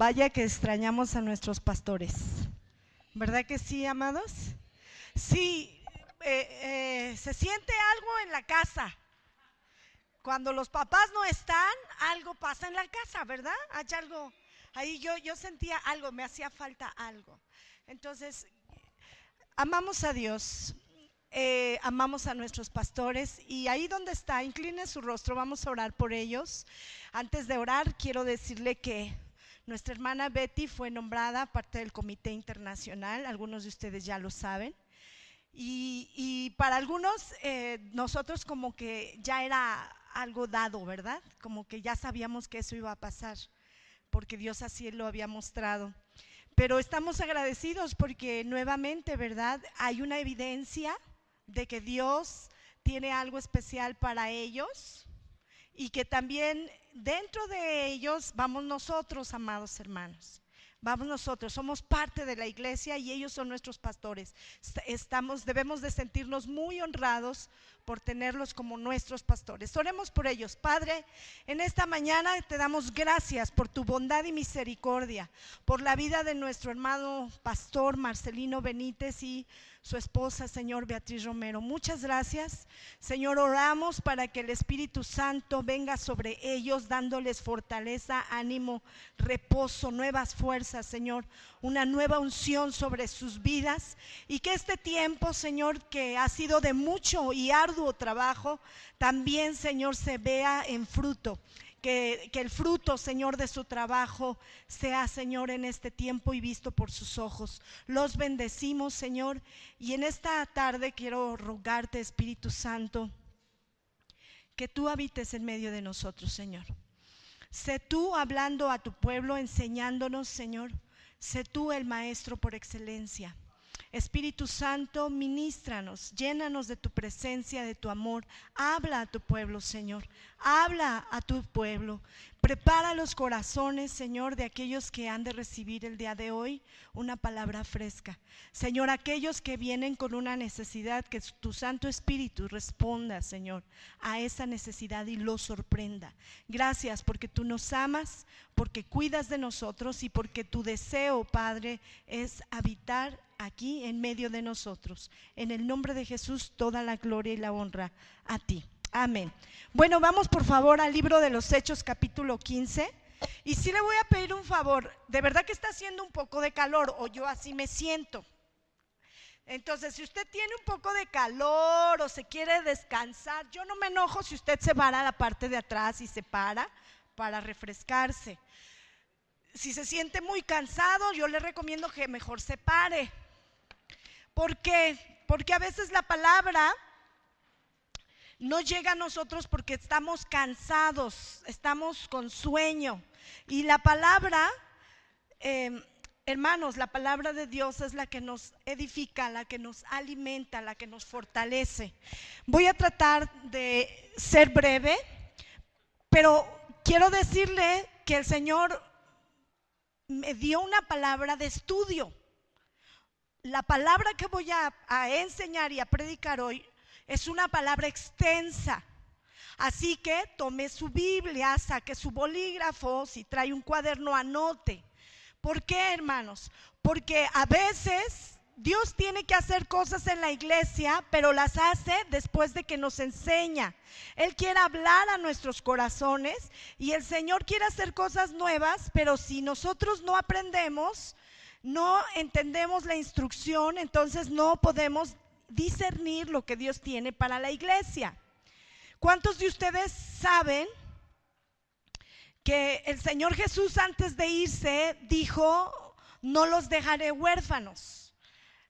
Vaya que extrañamos a nuestros pastores, ¿verdad que sí, amados? Sí, se siente algo en la casa. Cuando los papás no están, algo pasa en la casa, ¿verdad? Hay algo, ahí yo sentía algo, me hacía falta algo. Entonces, amamos a Dios, amamos a nuestros pastores y ahí donde está, incline su rostro, vamos a orar por ellos. Antes de orar, quiero decirle que nuestra hermana Betty fue nombrada parte del Comité Internacional, algunos de ustedes ya lo saben. Y para algunos, nosotros como que ya era algo dado, ¿verdad? Como que ya sabíamos que eso iba a pasar, porque Dios así lo había mostrado. Pero estamos agradecidos porque nuevamente, ¿verdad? Hay una evidencia de que Dios tiene algo especial para ellos y que también dentro de ellos vamos nosotros, amados hermanos. Vamos nosotros, somos parte de la iglesia y ellos son nuestros pastores. Debemos de sentirnos muy honrados por tenerlos como nuestros pastores. Oremos por ellos. Padre, en esta mañana te damos gracias por tu bondad y misericordia, por la vida de nuestro hermano pastor Marcelino Benítez y su esposa, Señor, Beatriz Romero. Muchas gracias, Señor. Oramos para que el Espíritu Santo venga sobre ellos, dándoles fortaleza, ánimo, reposo, nuevas fuerzas, Señor, una nueva unción sobre sus vidas, y que este tiempo, Señor, que ha sido de mucho y arduo trabajo, también, Señor, se vea en fruto. Que el fruto, Señor, de su trabajo sea, Señor, en este tiempo y visto por sus ojos. Los bendecimos, Señor, y en esta tarde quiero rogarte, Espíritu Santo, que tú habites en medio de nosotros, Señor. Sé tú hablando a tu pueblo, enseñándonos, Señor. Sé tú el maestro por excelencia. Espíritu Santo, ministranos, llénanos de tu presencia, de tu amor. Habla a tu pueblo, Señor. Habla a tu pueblo. Prepara los corazones, Señor, de aquellos que han de recibir el día de hoy una palabra fresca. Señor, aquellos que vienen con una necesidad, que tu Santo Espíritu responda, Señor, a esa necesidad y los sorprenda. Gracias porque tú nos amas, porque cuidas de nosotros y porque tu deseo, Padre, es habitar aquí en medio de nosotros. En el nombre de Jesús, toda la gloria y la honra a ti. Amén. Bueno, vamos por favor al libro de los Hechos, capítulo 15. Y sí le voy a pedir un favor. De verdad que está haciendo un poco de calor, o yo así me siento. Entonces, si usted tiene un poco de calor o se quiere descansar, yo no me enojo si usted se va a la parte de atrás y se para refrescarse. Si se siente muy cansado, yo le recomiendo que mejor se pare. ¿Por qué? Porque a veces la palabra no llega a nosotros porque estamos cansados, estamos con sueño. Y la palabra, hermanos, la palabra de Dios es la que nos edifica, la que nos alimenta, la que nos fortalece. Voy a tratar de ser breve, pero quiero decirle que el Señor me dio una palabra de estudio. La palabra que voy a enseñar y a predicar hoy es una palabra extensa. Así que tome su Biblia, saque su bolígrafo, si trae un cuaderno, anote. ¿Por qué, hermanos? Porque a veces Dios tiene que hacer cosas en la iglesia, pero las hace después de que nos enseña. Él quiere hablar a nuestros corazones y el Señor quiere hacer cosas nuevas, pero si nosotros no aprendemos, no entendemos la instrucción, entonces no podemos discernir lo que Dios tiene para la iglesia. ¿Cuántos de ustedes saben que el Señor Jesús antes de irse dijo: no los dejaré huérfanos,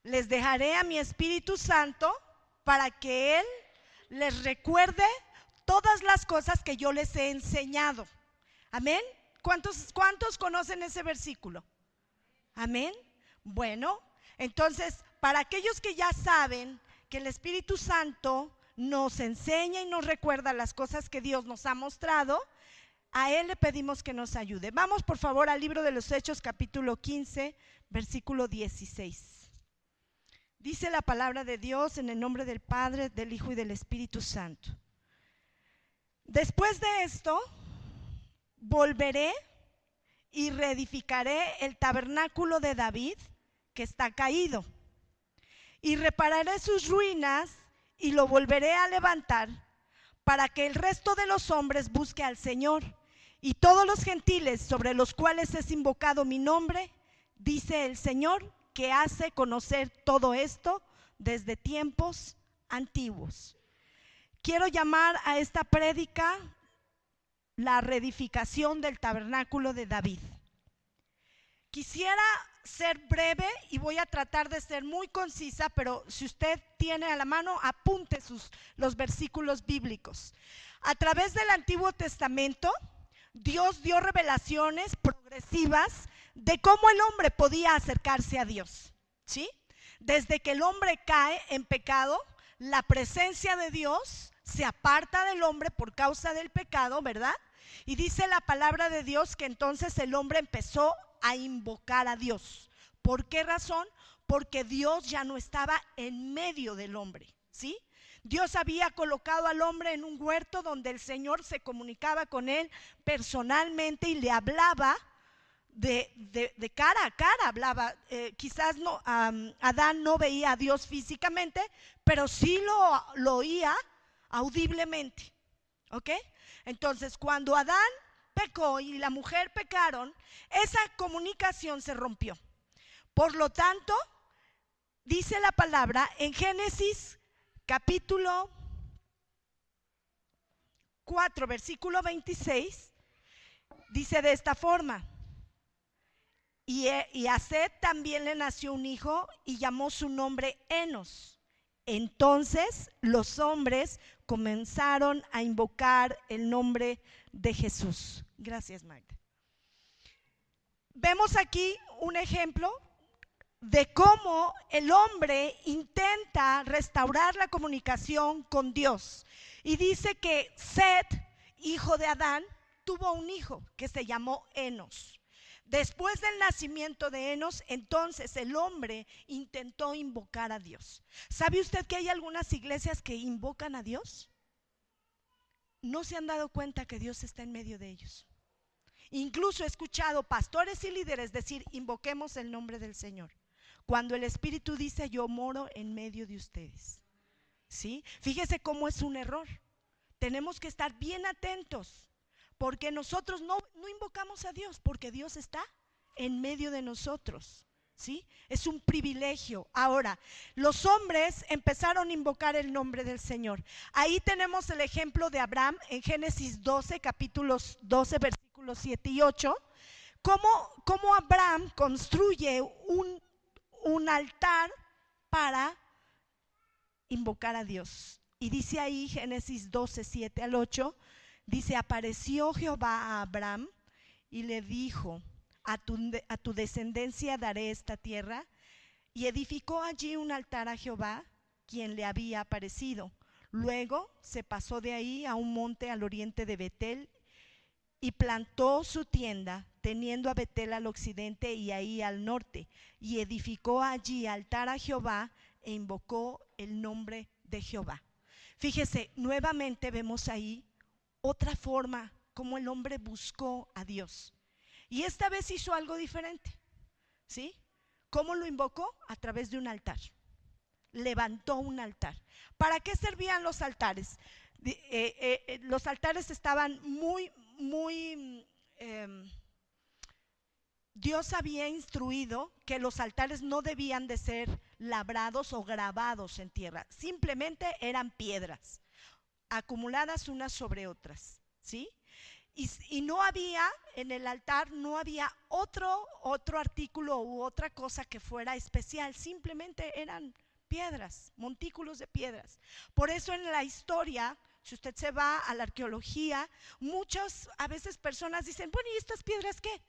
les dejaré a mi Espíritu Santo para que Él les recuerde todas las cosas que yo les he enseñado? Amén. ¿Cuántos conocen ese versículo? Amén. Bueno, entonces, para aquellos que ya saben que el Espíritu Santo nos enseña y nos recuerda las cosas que Dios nos ha mostrado, a Él le pedimos que nos ayude. Vamos por favor al libro de los Hechos, capítulo 15, versículo 16. Dice la palabra de Dios en el nombre del Padre, del Hijo y del Espíritu Santo. Después de esto, volveré y reedificaré el tabernáculo de David que está caído, y repararé sus ruinas y lo volveré a levantar, para que el resto de los hombres busque al Señor, y todos los gentiles sobre los cuales es invocado mi nombre, dice el Señor, que hace conocer todo esto desde tiempos antiguos. Quiero llamar a esta prédica la reedificación del tabernáculo de David. Quisiera ser breve y voy a tratar de ser muy concisa, pero si usted tiene a la mano, apunte los versículos bíblicos. A través del Antiguo Testamento, Dios dio revelaciones progresivas de cómo el hombre podía acercarse a Dios, ¿sí? Desde que el hombre cae en pecado, la presencia de Dios se aparta del hombre por causa del pecado, ¿verdad? Y dice la palabra de Dios que entonces el hombre empezó a invocar a Dios. ¿Por qué razón? Porque Dios ya no estaba en medio del hombre, ¿sí? Dios había colocado al hombre en un huerto donde el Señor se comunicaba con él personalmente y le hablaba de cara a cara, hablaba. Quizás no, Adán no veía a Dios físicamente, pero sí lo oía audiblemente, ¿ok? Entonces, cuando Adán pecó y la mujer pecaron, esa comunicación se rompió. Por lo tanto, dice la palabra en Génesis capítulo 4, versículo 26, dice de esta forma: y a Set también le nació un hijo y llamó su nombre Enos. Entonces los hombres comenzaron a invocar el nombre de Jesús. Gracias, Magda. Vemos aquí un ejemplo de cómo el hombre intenta restaurar la comunicación con Dios. Y dice que Set, hijo de Adán, tuvo un hijo que se llamó Enos. Después del nacimiento de Enos, entonces el hombre intentó invocar a Dios. ¿Sabe usted que hay algunas iglesias que invocan a Dios? No se han dado cuenta que Dios está en medio de ellos. Incluso he escuchado pastores y líderes decir: invoquemos el nombre del Señor, cuando el Espíritu dice: yo moro en medio de ustedes, ¿sí? Fíjese cómo es un error. Tenemos que estar bien atentos, porque nosotros no invocamos a Dios, porque Dios está en medio de nosotros, ¿sí? Es un privilegio. Ahora, los hombres empezaron a invocar el nombre del Señor. Ahí tenemos el ejemplo de Abraham en Génesis 12, capítulos 12, versículos 7 y 8. Cómo Abraham construye un altar para invocar a Dios. Y dice ahí Génesis 12, 7 al 8, dice: apareció Jehová a Abraham y le dijo: a tu descendencia daré esta tierra. Y edificó allí un altar a Jehová, quien le había aparecido. Luego se pasó de ahí a un monte al oriente de Betel y plantó su tienda, teniendo a Betel al occidente y ahí al norte. Y edificó allí altar a Jehová e invocó el nombre de Jehová. Fíjese, nuevamente vemos ahí otra forma como el hombre buscó a Dios. Y esta vez hizo algo diferente, ¿sí? ¿Cómo lo invocó? A través de un altar. Levantó un altar. ¿Para qué servían los altares? Los altares estaban Dios había instruido que los altares no debían de ser labrados o grabados en tierra. Simplemente eran piedras acumuladas unas sobre otras, ¿sí? Y no había, en el altar no había otro artículo u otra cosa que fuera especial. Simplemente eran piedras, montículos de piedras. Por eso en la historia, si usted se va a la arqueología, muchas a veces personas dicen: bueno, ¿y estas piedras qué?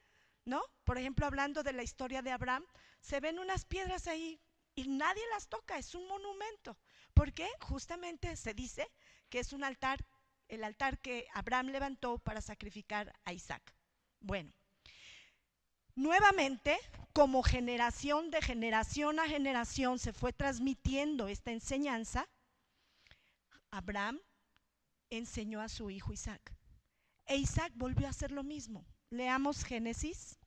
¿No? Por ejemplo, hablando de la historia de Abraham, se ven unas piedras ahí y nadie las toca, es un monumento. ¿Por qué? Justamente se dice que es un altar, el altar que Abraham levantó para sacrificar a Isaac. Bueno, nuevamente, como generación de generación a generación se fue transmitiendo esta enseñanza, Abraham enseñó a su hijo Isaac. E Isaac volvió a hacer lo mismo. leamos Génesis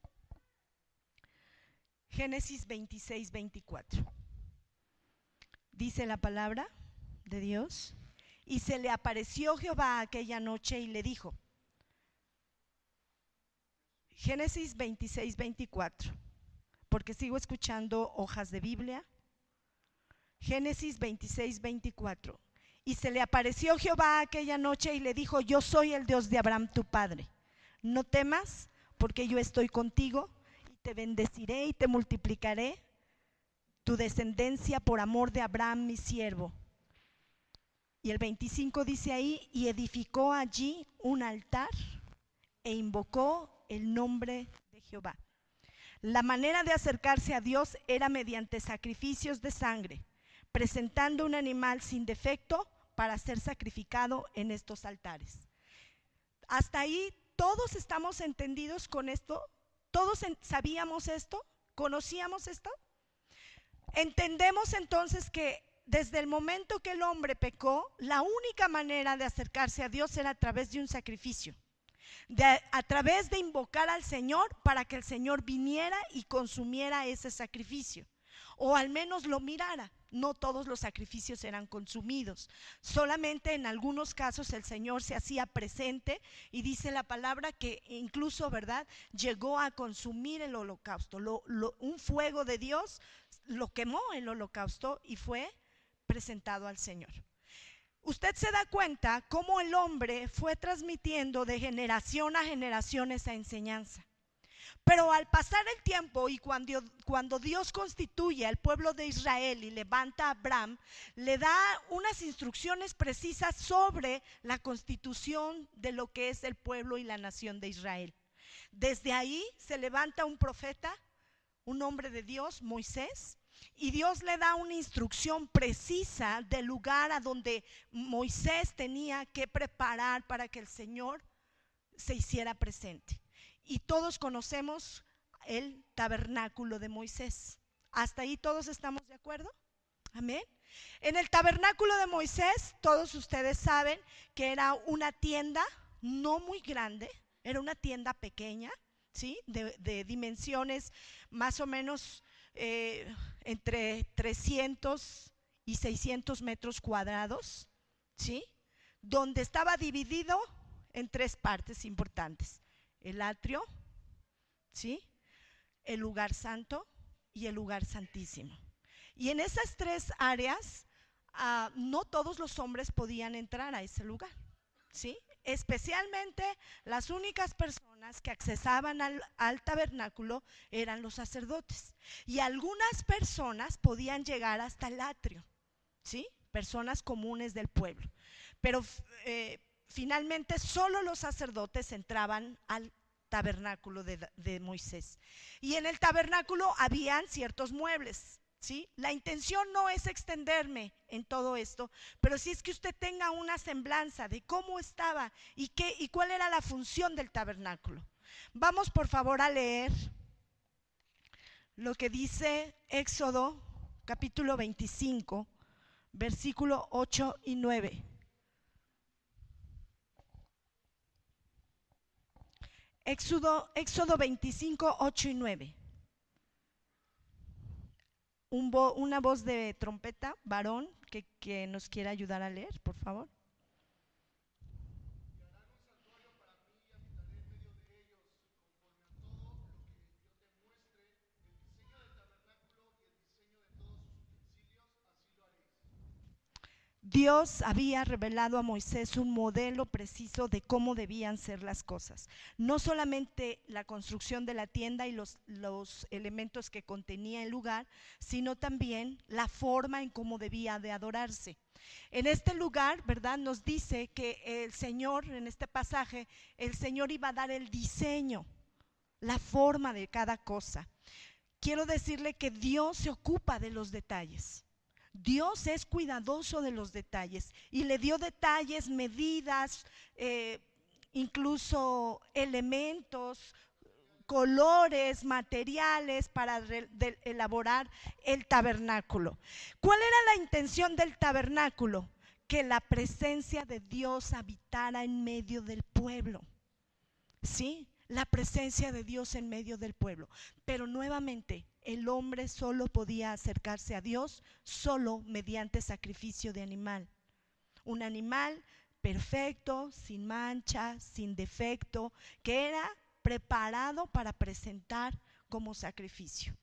26, 24. Dice la palabra de Dios: y se le apareció Jehová aquella noche y le dijo. Génesis 26, 24, porque sigo escuchando hojas de Biblia. Génesis 26, 24. Y se le apareció Jehová aquella noche y le dijo: yo soy el Dios de Abraham tu padre. No temas, porque yo estoy contigo, y te bendeciré y te multiplicaré tu descendencia por amor de Abraham mi siervo. Y el 25 dice ahí: y edificó allí un altar e invocó el nombre de Jehová. La manera de acercarse a Dios era mediante sacrificios de sangre, presentando un animal sin defecto para ser sacrificado en estos altares. Hasta ahí todos estamos entendidos con esto. Todos sabíamos esto, conocíamos esto. Entendemos entonces que desde el momento que el hombre pecó, la única manera de acercarse a Dios era a través de un sacrificio, a través de invocar al Señor para que el Señor viniera y consumiera ese sacrificio, o al menos lo mirara. No todos los sacrificios eran consumidos, solamente en algunos casos el Señor se hacía presente, y dice la palabra que incluso, ¿verdad?, llegó a consumir el holocausto. Un fuego de Dios lo quemó el holocausto y fue presentado al Señor. Usted se da cuenta cómo el hombre fue transmitiendo de generación a generación esa enseñanza. Pero al pasar el tiempo y cuando Dios constituye al pueblo de Israel y levanta a Abraham, le da unas instrucciones precisas sobre la constitución de lo que es el pueblo y la nación de Israel. Desde ahí se levanta un profeta, un hombre de Dios, Moisés, y Dios le da una instrucción precisa del lugar a donde Moisés tenía que preparar para que el Señor se hiciera presente. Y todos conocemos el tabernáculo de Moisés. ¿Hasta ahí todos estamos de acuerdo? Amén. En el tabernáculo de Moisés, todos ustedes saben que era una tienda no muy grande, era una tienda pequeña, ¿sí? De dimensiones más o menos entre 300 y 600 metros cuadrados, ¿sí? Donde estaba dividido en tres partes importantes: el atrio, ¿sí?, el lugar santo y el lugar santísimo. Y en esas tres áreas no todos los hombres podían entrar a ese lugar, ¿sí? Especialmente las únicas personas que accesaban al tabernáculo eran los sacerdotes, y algunas personas podían llegar hasta el atrio, ¿sí?, personas comunes del pueblo, pero finalmente solo los sacerdotes entraban al tabernáculo de Moisés. Y en el tabernáculo habían ciertos muebles, ¿sí? La intención no es extenderme en todo esto, pero sí es que usted tenga una semblanza de cómo estaba y cuál era la función del tabernáculo. Vamos por favor a leer lo que dice Éxodo capítulo 25, versículo 8 y 9. Éxodo 25, 8 y 9. Una voz de trompeta, varón, que nos quiera ayudar a leer, por favor. Dios había revelado a Moisés un modelo preciso de cómo debían ser las cosas. No solamente la construcción de la tienda y los elementos que contenía el lugar, sino también la forma en cómo debía de adorarse. En este lugar, ¿verdad?, nos dice que el Señor, en este pasaje, el Señor iba a dar el diseño, la forma de cada cosa. Quiero decirle que Dios se ocupa de los detalles. Dios es cuidadoso de los detalles y le dio detalles, medidas, incluso elementos, colores, materiales para elaborar el tabernáculo. ¿Cuál era la intención del tabernáculo? Que la presencia de Dios habitara en medio del pueblo, ¿sí? la presencia de Dios en medio del pueblo. Pero nuevamente, el hombre solo podía acercarse a Dios solo mediante sacrificio de animal. Un animal perfecto, sin mancha, sin defecto, que era preparado para presentar como sacrificio.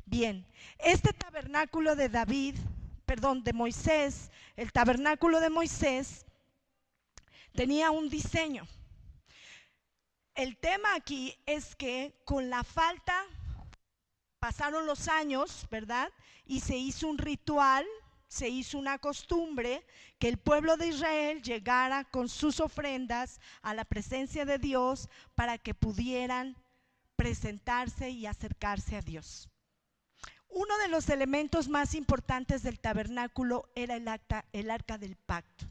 Bien, este tabernáculo de de Moisés, el tabernáculo de Moisés tenía un diseño. El tema aquí es que con la falta pasaron los años, ¿verdad? Y se hizo un ritual, se hizo una costumbre que el pueblo de Israel llegara con sus ofrendas a la presencia de Dios para que pudieran presentarse y acercarse a Dios. Uno de los elementos más importantes del tabernáculo era el arca del pacto.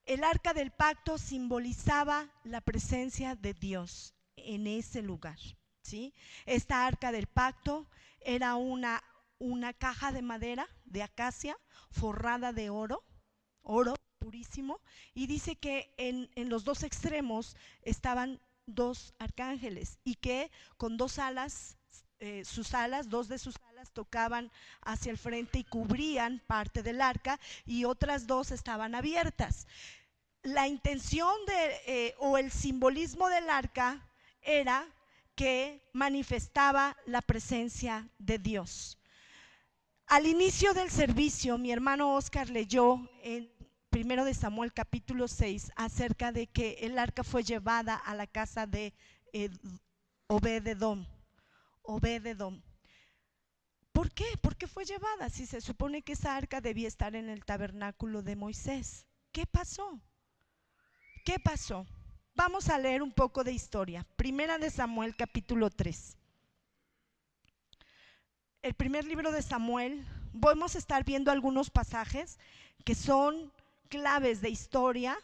El arca del pacto simbolizaba la presencia de Dios en ese lugar, ¿sí? Esta arca del pacto era una caja de madera, de acacia, forrada de oro purísimo, y dice que en los dos extremos estaban dos arcángeles y que con dos alas, dos de sus alas tocaban hacia el frente y cubrían parte del arca, y otras dos estaban abiertas. La intención o el simbolismo del arca era que manifestaba la presencia de Dios. Al inicio del servicio, mi hermano Oscar leyó en 1 de Samuel capítulo 6 acerca de que el arca fue llevada a la casa de Obed-edom. ¿Por qué? ¿Por qué fue llevada? Si se supone que esa arca debía estar en el tabernáculo de Moisés. ¿Qué pasó? ¿Qué pasó? Vamos a leer un poco de historia. 1 de Samuel capítulo 3. El primer libro de Samuel, vamos a estar viendo algunos pasajes que son claves de historia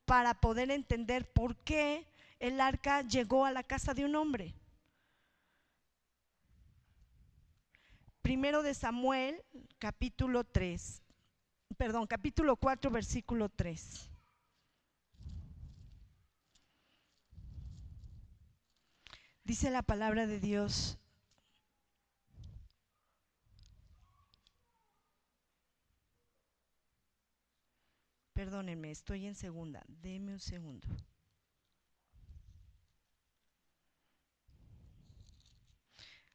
para poder entender por qué el arca llegó a la casa de un hombre. Primero de Samuel, capítulo 4, versículo 3. Dice la palabra de Dios: perdónenme, estoy en segunda, denme un segundo.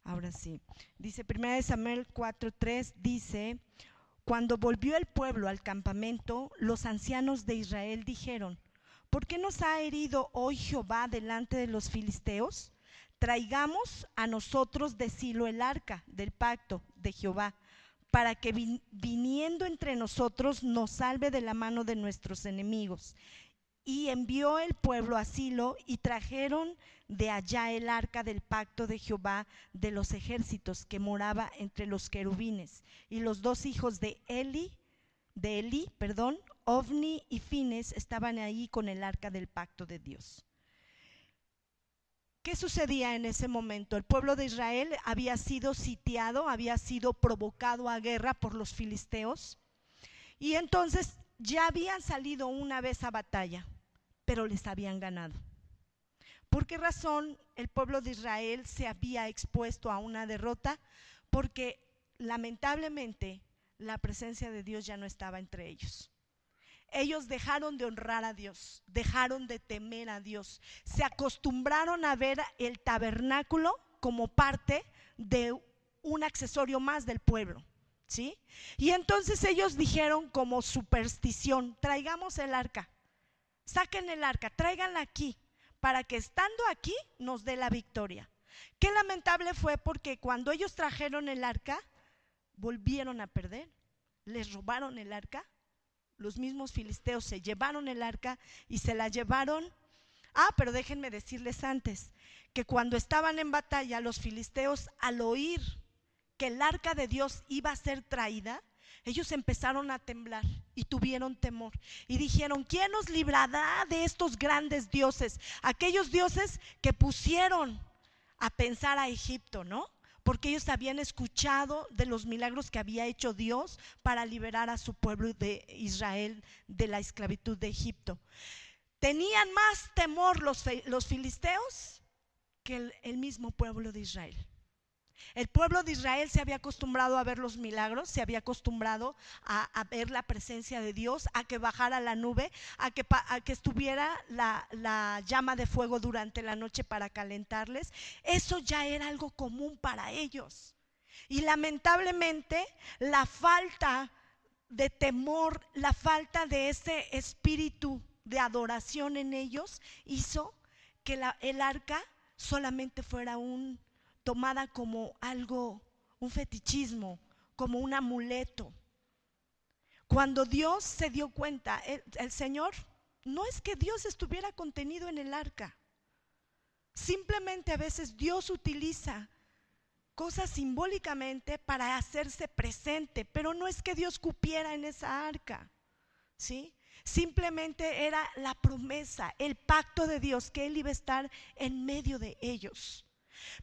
Ahora sí, dice 1 Samuel 4:3, dice: cuando volvió el pueblo al campamento, los ancianos de Israel dijeron: ¿por qué nos ha herido hoy Jehová delante de los filisteos? Traigamos a nosotros de Silo el arca del pacto de Jehová, para que viniendo entre nosotros nos salve de la mano de nuestros enemigos. Y envió el pueblo a Silo y trajeron de allá el arca del pacto de Jehová de los ejércitos, que moraba entre los querubines. Y los dos hijos de Elí, Ofni y Fines, estaban ahí con el arca del pacto de Dios. ¿Qué sucedía en ese momento? El pueblo de Israel había sido sitiado, había sido provocado a guerra por los filisteos, y entonces ya habían salido una vez a batalla, pero les habían ganado. ¿Por qué razón el pueblo de Israel se había expuesto a una derrota? Porque lamentablemente la presencia de Dios ya no estaba entre ellos. Ellos dejaron de honrar a Dios, dejaron de temer a Dios, se acostumbraron a ver el tabernáculo como parte de un accesorio más del pueblo, ¿sí? Y entonces ellos dijeron como superstición: traigamos el arca, saquen el arca, tráiganla aquí, para que estando aquí nos dé la victoria. Qué lamentable fue, porque cuando ellos trajeron el arca, volvieron a perder, les robaron el arca. Los mismos filisteos se llevaron el arca y se la llevaron. Pero déjenme decirles antes que cuando estaban en batalla, los filisteos, al oír que el arca de Dios iba a ser traída, ellos empezaron a temblar y tuvieron temor y dijeron: ¿quién nos librará de estos grandes dioses? Aquellos dioses que pusieron a pensar a Egipto, ¿no? Porque ellos habían escuchado de los milagros que había hecho Dios para liberar a su pueblo de Israel de la esclavitud de Egipto. ¿Tenían más temor los filisteos que el mismo pueblo de Israel. El pueblo de Israel se había acostumbrado a ver los milagros, se había acostumbrado a ver la presencia de Dios, a que bajara la nube, a que estuviera la llama de fuego durante la noche para calentarles. Eso ya era algo común para ellos. Y lamentablemente la falta de temor, la falta de ese espíritu de adoración en ellos hizo que el arca solamente fuera tomada como algo, un fetichismo, como un amuleto. Cuando Dios se dio cuenta, el Señor, no es que Dios estuviera contenido en el arca, simplemente a veces Dios utiliza cosas simbólicamente para hacerse presente, pero no es que Dios cupiera en esa arca, ¿sí? Simplemente era la promesa, el pacto de Dios, que Él iba a estar en medio de ellos.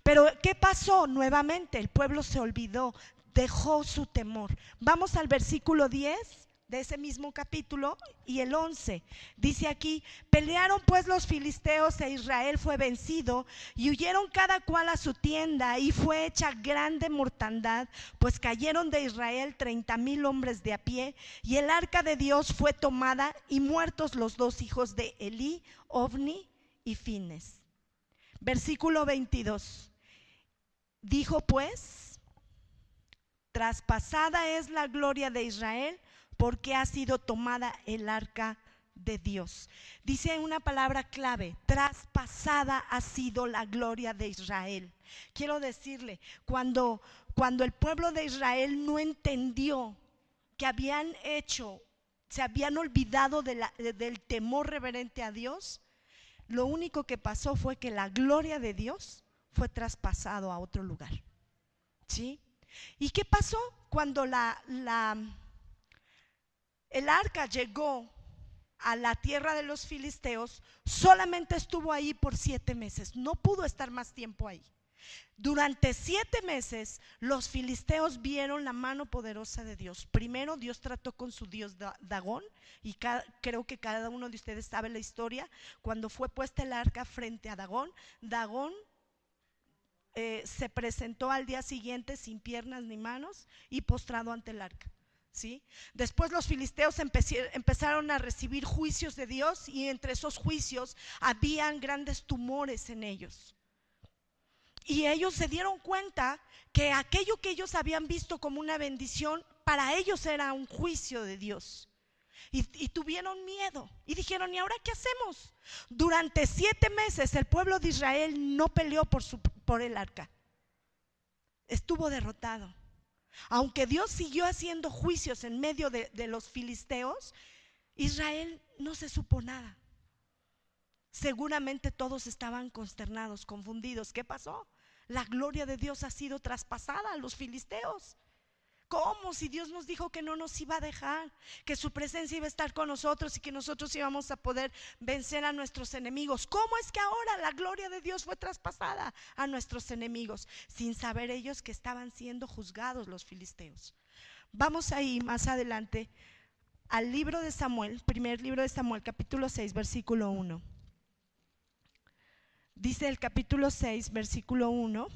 Pero ¿qué pasó? Nuevamente el pueblo se olvidó, dejó su temor. Vamos al versículo 10 de ese mismo capítulo y el 11. Dice aquí: pelearon pues los filisteos e Israel fue vencido, y huyeron cada cual a su tienda, y fue hecha grande mortandad, pues cayeron de Israel 30,000 hombres de a pie, y el arca de Dios fue tomada, y muertos los dos hijos de Elí, Ofni y Fines. Versículo 22. Dijo pues: traspasada es la gloria de Israel, porque ha sido tomada el arca de Dios. Dice una palabra clave: traspasada ha sido la gloria de Israel. Quiero decirle, cuando el pueblo de Israel no entendió que se habían olvidado del temor reverente a Dios, lo único que pasó fue que la gloria de Dios fue traspasado a otro lugar, ¿sí? ¿Y qué pasó cuando el arca llegó a la tierra de los filisteos? Solamente estuvo ahí por 7 meses, no pudo estar más tiempo ahí. Durante 7 meses los filisteos vieron la mano poderosa de Dios. Primero Dios trató con su dios Dagón, y creo que cada uno de ustedes sabe la historia. Cuando fue puesta el arca frente a Dagón, Dagón se presentó al día siguiente sin piernas ni manos y postrado ante el arca, ¿sí? Después los filisteos empezaron a recibir juicios de Dios, y entre esos juicios habían grandes tumores en ellos. Y ellos se dieron cuenta que aquello que ellos habían visto como una bendición, para ellos era un juicio de Dios. Y tuvieron miedo y dijeron: ¿y ahora qué hacemos? Durante 7 meses el pueblo de Israel no peleó por el arca. Estuvo derrotado. Aunque Dios siguió haciendo juicios en medio de los filisteos, Israel no se supo nada. Seguramente todos estaban consternados, confundidos. ¿Qué pasó? La gloria de Dios ha sido traspasada a los filisteos. ¿Cómo? Si Dios nos dijo que no nos iba a dejar, que su presencia iba a estar con nosotros y que nosotros íbamos a poder vencer a nuestros enemigos. ¿Cómo es que ahora la gloria de Dios fue traspasada a nuestros enemigos? Sin saber ellos que estaban siendo juzgados los filisteos. Vamos ahí más adelante al libro de Samuel, primer libro de Samuel, capítulo 6, versículo 1. Dice el capítulo 6, versículo 1: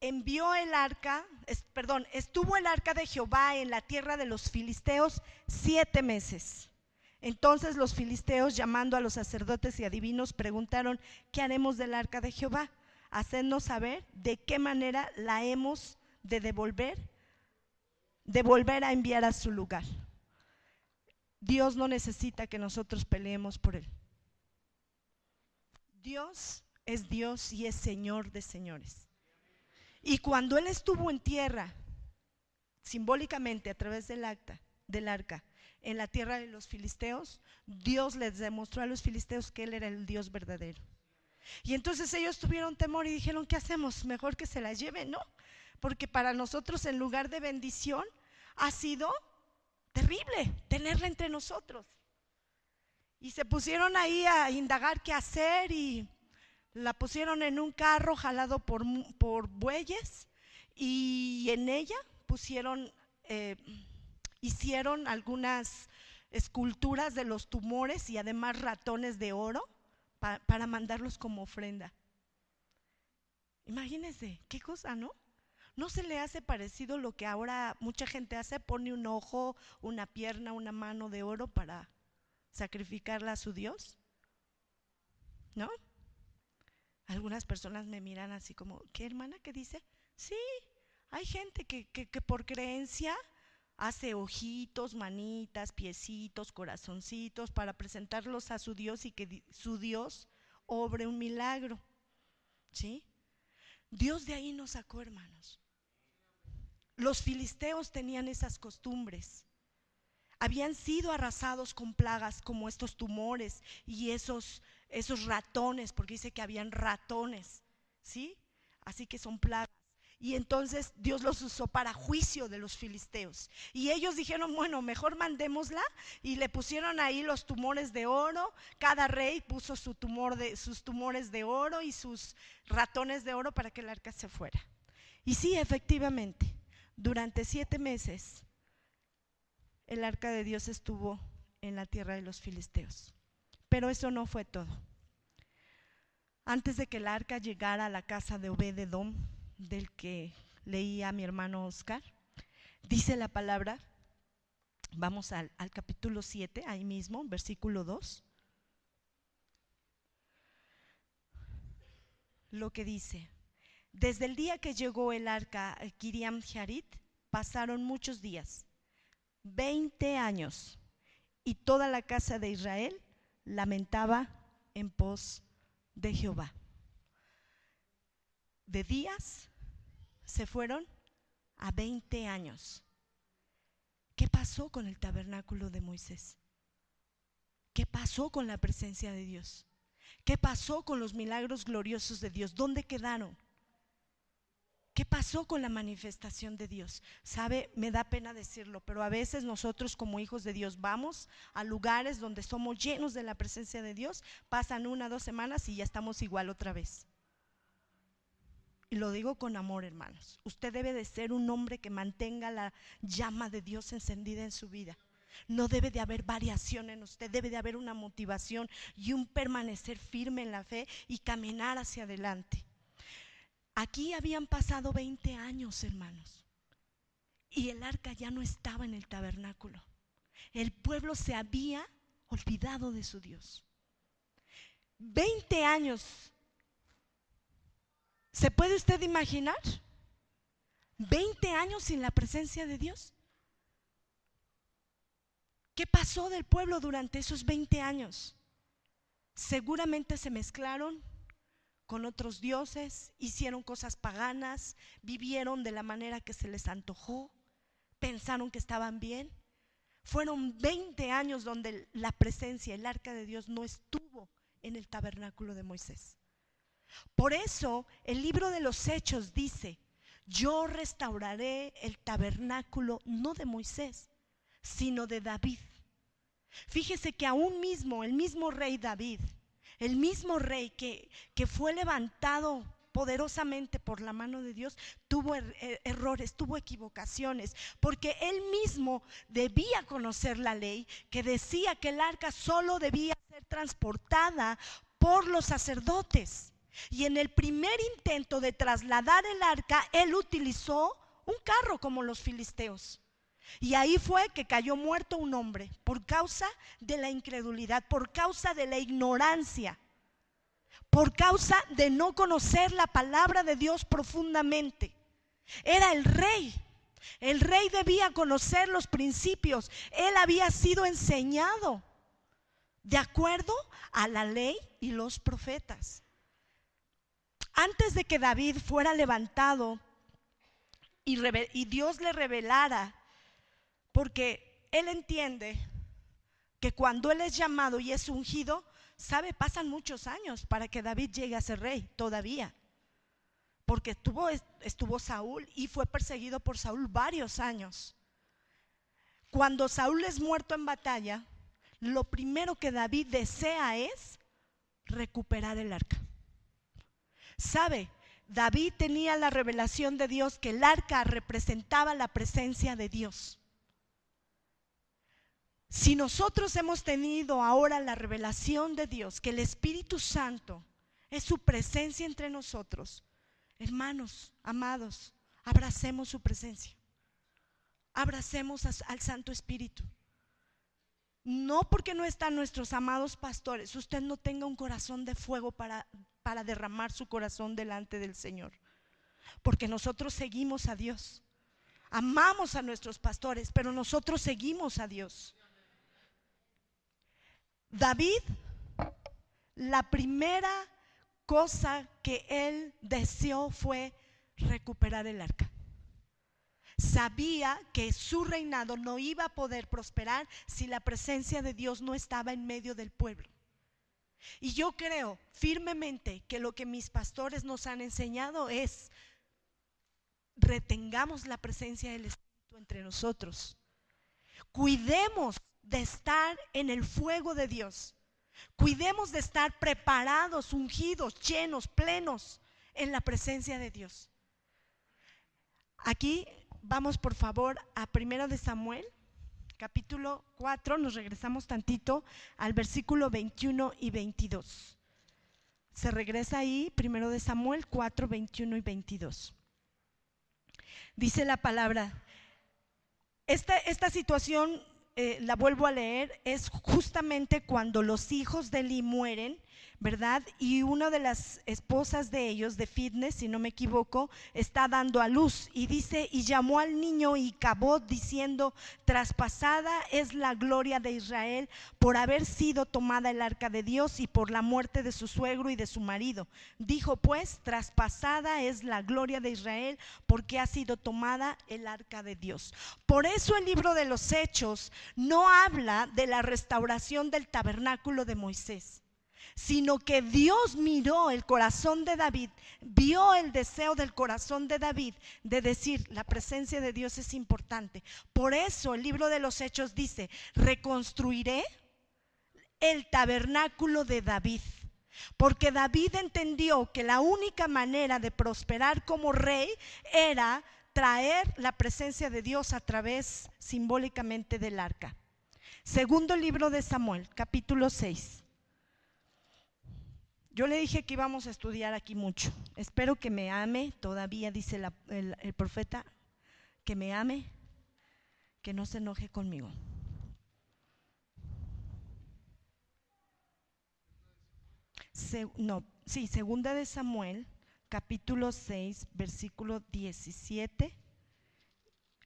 estuvo el arca de Jehová en la tierra de los filisteos 7 meses. Entonces los filisteos, llamando a los sacerdotes y adivinos, preguntaron: ¿qué haremos del arca de Jehová? Hacednos saber de qué manera la hemos de devolver a enviar a su lugar. Dios no necesita que nosotros peleemos por Él. Dios es Dios y es Señor de señores. Y cuando Él estuvo en tierra, simbólicamente a través del arca, en la tierra de los filisteos, Dios les demostró a los filisteos que Él era el Dios verdadero. Y entonces ellos tuvieron temor y dijeron: ¿qué hacemos? Mejor que se la lleven, ¿no? Porque para nosotros, en lugar de bendición, ha sido terrible tenerla entre nosotros. Y se pusieron ahí a indagar qué hacer, y la pusieron en un carro jalado por bueyes, y en ella hicieron algunas esculturas de los tumores y además ratones de oro para mandarlos como ofrenda. Imagínense, qué cosa, ¿no? ¿No se le hace parecido lo que ahora mucha gente hace? Pone un ojo, una pierna, una mano de oro para sacrificarla a su Dios, ¿no? Algunas personas me miran así como, ¿qué, hermana, qué dice? Sí, hay gente que por creencia hace ojitos, manitas, piecitos, corazoncitos para presentarlos a su Dios y que su Dios obre un milagro, ¿sí? Dios de ahí nos sacó, hermanos. Los filisteos tenían esas costumbres. Habían sido arrasados con plagas como estos tumores y esos ratones, porque dice que habían ratones, ¿sí? Así que son plagas. Y entonces Dios los usó para juicio de los filisteos. Y ellos dijeron, bueno, mejor mandémosla. Y le pusieron ahí los tumores de oro. Cada rey puso sus tumores de oro y sus ratones de oro para que el arca se fuera. Y sí, efectivamente, durante 7 meses el arca de Dios estuvo en la tierra de los filisteos. Pero eso no fue todo. Antes de que el arca llegara a la casa de Obed-Edom, del que leía mi hermano Oscar, dice la palabra, vamos al capítulo 7, ahí mismo, versículo 2, lo que dice: desde el día que llegó el arca a Kiriam Jearit, pasaron muchos días, 20 años, y toda la casa de Israel lamentaba en pos de Jehová. De días se fueron a 20 años. ¿Qué pasó con el tabernáculo de Moisés? ¿Qué pasó con la presencia de Dios? ¿Qué pasó con los milagros gloriosos de Dios? ¿Dónde quedaron? ¿Qué pasó con la manifestación de Dios? Sabe, me da pena decirlo, pero a veces nosotros como hijos de Dios vamos a lugares donde somos llenos de la presencia de Dios, pasan 1 o 2 semanas y ya estamos igual otra vez. Y lo digo con amor, hermanos. Usted debe de ser un hombre que mantenga la llama de Dios encendida en su vida. No debe de haber variación en usted, debe de haber una motivación y un permanecer firme en la fe y caminar hacia adelante. Aquí habían pasado 20 años, hermanos, y el arca ya no estaba en el tabernáculo. El pueblo se había olvidado de su Dios. 20 años. ¿Se puede usted imaginar? 20 años sin la presencia de Dios. ¿Qué pasó del pueblo durante esos 20 años? Seguramente se mezclaron con otros dioses, hicieron cosas paganas, vivieron de la manera que se les antojó, pensaron que estaban bien. Fueron 20 años donde la presencia, el arca de Dios no estuvo en el tabernáculo de Moisés. Por eso el libro de los Hechos dice: yo restauraré el tabernáculo no de Moisés, sino de David. Fíjese que aún mismo, el mismo rey David, el mismo rey que fue levantado poderosamente por la mano de Dios, tuvo errores, tuvo equivocaciones, porque él mismo debía conocer la ley que decía que el arca solo debía ser transportada por los sacerdotes. Y en el primer intento de trasladar el arca, él utilizó un carro como los filisteos. Y ahí fue que cayó muerto un hombre por causa de la incredulidad, por causa de la ignorancia, por causa de no conocer la palabra de Dios profundamente. Era el rey debía conocer los principios, él había sido enseñado de acuerdo a la ley y los profetas. Antes de que David fuera levantado y Dios le revelara, porque él entiende que cuando él es llamado y es ungido, sabe, pasan muchos años para que David llegue a ser rey todavía, porque estuvo Saúl y fue perseguido por Saúl varios años. Cuando Saúl es muerto en batalla, lo primero que David desea es recuperar el arca. ¿Sabe? David tenía la revelación de Dios que el arca representaba la presencia de Dios. Si nosotros hemos tenido ahora la revelación de Dios, que el Espíritu Santo es su presencia entre nosotros, hermanos, amados, abracemos su presencia, abracemos al Santo Espíritu. No porque no están nuestros amados pastores, usted no tenga un corazón de fuego para derramar su corazón delante del Señor, porque nosotros seguimos a Dios. Amamos a nuestros pastores, pero nosotros seguimos a Dios. David, la primera cosa que él deseó fue recuperar el arca. Sabía que su reinado no iba a poder prosperar si la presencia de Dios no estaba en medio del pueblo. Y yo creo firmemente que lo que mis pastores nos han enseñado es: retengamos la presencia del Espíritu entre nosotros. Cuidemos de estar en el fuego de Dios. Cuidemos de estar preparados, ungidos, llenos, plenos en la presencia de Dios. Aquí vamos por favor a 1 de Samuel, capítulo 4, nos regresamos tantito al versículo 21 y 22. Se regresa ahí, 1 de Samuel 4, 21 y 22. Dice la palabra, esta situación, la vuelvo a leer, es justamente cuando los hijos de Eli mueren, ¿verdad? Y una de las esposas de ellos, de Fitness, si no me equivoco, está dando a luz. Y dice, y llamó al niño Icabod diciendo: traspasada es la gloria de Israel por haber sido tomada el arca de Dios y por la muerte de su suegro y de su marido. Dijo pues: traspasada es la gloria de Israel porque ha sido tomada el arca de Dios. Por eso el libro de los Hechos no habla de la restauración del tabernáculo de Moisés, sino que Dios miró el corazón de David, vio el deseo del corazón de David de decir: la presencia de Dios es importante. Por eso el libro de los Hechos dice: reconstruiré el tabernáculo de David. Porque David entendió que la única manera de prosperar como rey era traer la presencia de Dios a través simbólicamente del arca. Segundo libro de Samuel, capítulo 6. Yo le dije que íbamos a estudiar aquí mucho. Espero que me ame todavía, dice el profeta, que me ame, que no se enoje conmigo. Segunda de Samuel, capítulo 6, versículo 17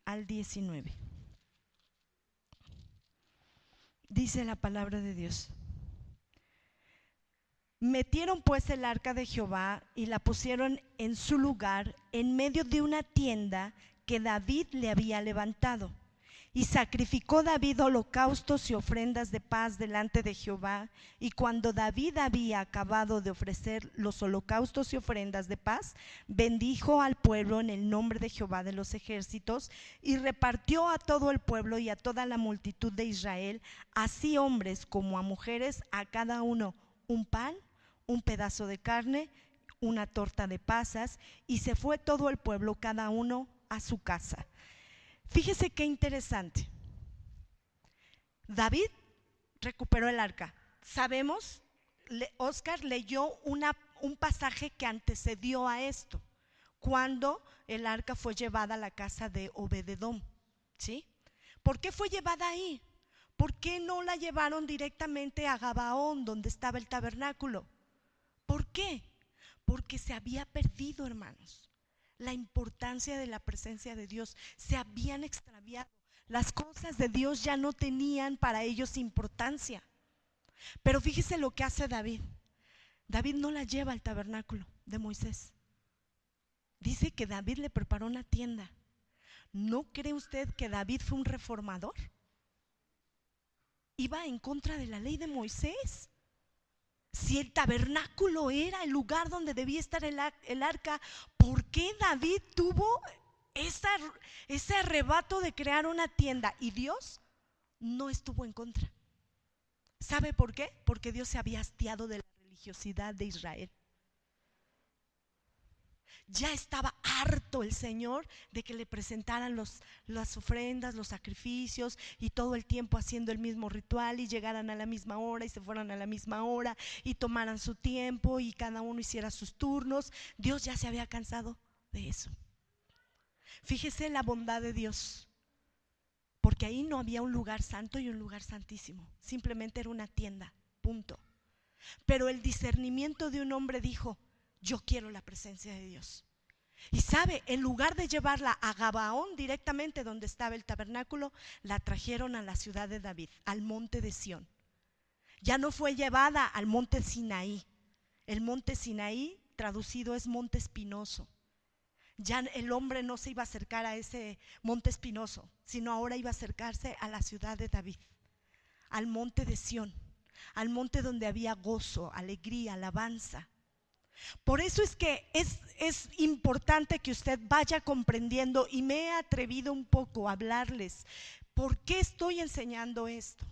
al 19. Dice la palabra de Dios: metieron pues el arca de Jehová y la pusieron en su lugar en medio de una tienda que David le había levantado. Y sacrificó David holocaustos y ofrendas de paz delante de Jehová. Y cuando David había acabado de ofrecer los holocaustos y ofrendas de paz, bendijo al pueblo en el nombre de Jehová de los ejércitos, y repartió a todo el pueblo y a toda la multitud de Israel, así hombres como a mujeres, a cada uno un pan, un pedazo de carne, una torta de pasas, y se fue todo el pueblo, cada uno a su casa. Fíjese qué interesante. David recuperó el arca. Sabemos, Oscar leyó un pasaje que antecedió a esto, cuando el arca fue llevada a la casa de Obed-edom, ¿sí? ¿Por qué fue llevada ahí? ¿Por qué no la llevaron directamente a Gabaón, donde estaba el tabernáculo? ¿Por qué? Porque se había perdido, hermanos, la importancia de la presencia de Dios. Se habían extraviado. Las cosas de Dios ya no tenían para ellos importancia. Pero fíjese lo que hace David. David no la lleva al tabernáculo de Moisés. Dice que David le preparó una tienda. ¿No cree usted que David fue un reformador? Iba en contra de la ley de Moisés. Si el tabernáculo era el lugar donde debía estar el arca, ¿por qué David tuvo ese arrebato de crear una tienda? Y Dios no estuvo en contra. ¿Sabe por qué? Porque Dios se había hastiado de la religiosidad de Israel. Ya estaba harto el Señor de que le presentaran las ofrendas, los sacrificios y todo el tiempo haciendo el mismo ritual y llegaran a la misma hora y se fueran a la misma hora y tomaran su tiempo y cada uno hiciera sus turnos. Dios ya se había cansado de eso. Fíjese la bondad de Dios, porque ahí no había un lugar santo y un lugar santísimo, simplemente era una tienda, punto. Pero el discernimiento de un hombre dijo: yo quiero la presencia de Dios. Y sabe, en lugar de llevarla a Gabaón directamente donde estaba el tabernáculo, la trajeron a la ciudad de David, al monte de Sión. Ya no fue llevada al monte Sinaí. El monte Sinaí traducido es monte espinoso. Ya el hombre no se iba a acercar a ese monte espinoso, sino ahora iba a acercarse a la ciudad de David, al monte de Sión, al monte donde había gozo, alegría, alabanza. Por eso es que es importante que usted vaya comprendiendo, y me he atrevido un poco a hablarles. ¿Por qué estoy enseñando esto?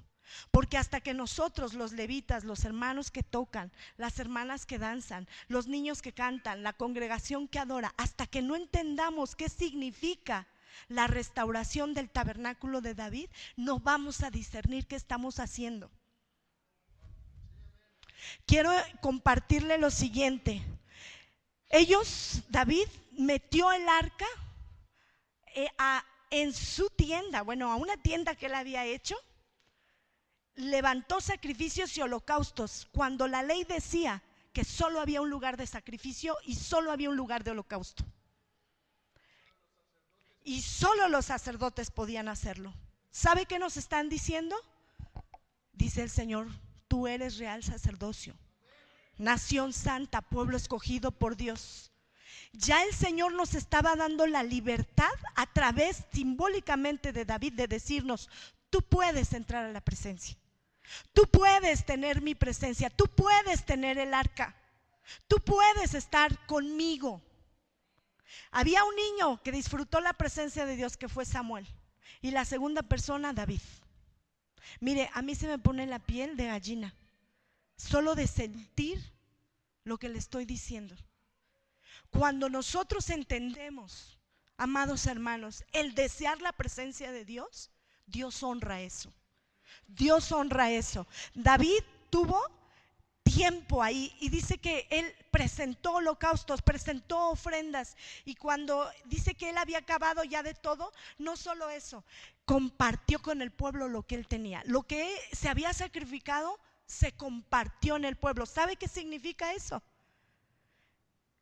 Porque hasta que nosotros, los levitas, los hermanos que tocan, las hermanas que danzan, los niños que cantan, la congregación que adora, hasta que no entendamos qué significa la restauración del tabernáculo de David, no vamos a discernir qué estamos haciendo. Quiero compartirle lo siguiente. David metió el arca en su tienda, bueno, a una tienda que él había hecho. Levantó sacrificios y holocaustos cuando la ley decía que solo había un lugar de sacrificio y solo había un lugar de holocausto. Y solo los sacerdotes podían hacerlo. ¿Sabe qué nos están diciendo? Dice el Señor: tú eres real sacerdocio, nación santa, pueblo escogido por Dios. Ya el Señor nos estaba dando la libertad a través simbólicamente de David de decirnos: tú puedes entrar a la presencia, tú puedes tener mi presencia, tú puedes tener el arca, tú puedes estar conmigo. Había un niño que disfrutó la presencia de Dios, que fue Samuel, y la segunda persona, David. Mire, a mí se me pone la piel de gallina solo de sentir lo que le estoy diciendo. Cuando nosotros entendemos, amados hermanos, el desear la presencia de Dios, Dios honra eso. Dios honra eso. David tuvo tiempo ahí y dice que él presentó holocaustos, presentó ofrendas, y cuando dice que él había acabado ya de todo, no solo eso, compartió con el pueblo lo que él tenía. Lo que se había sacrificado se compartió en el pueblo. ¿Sabe qué significa eso?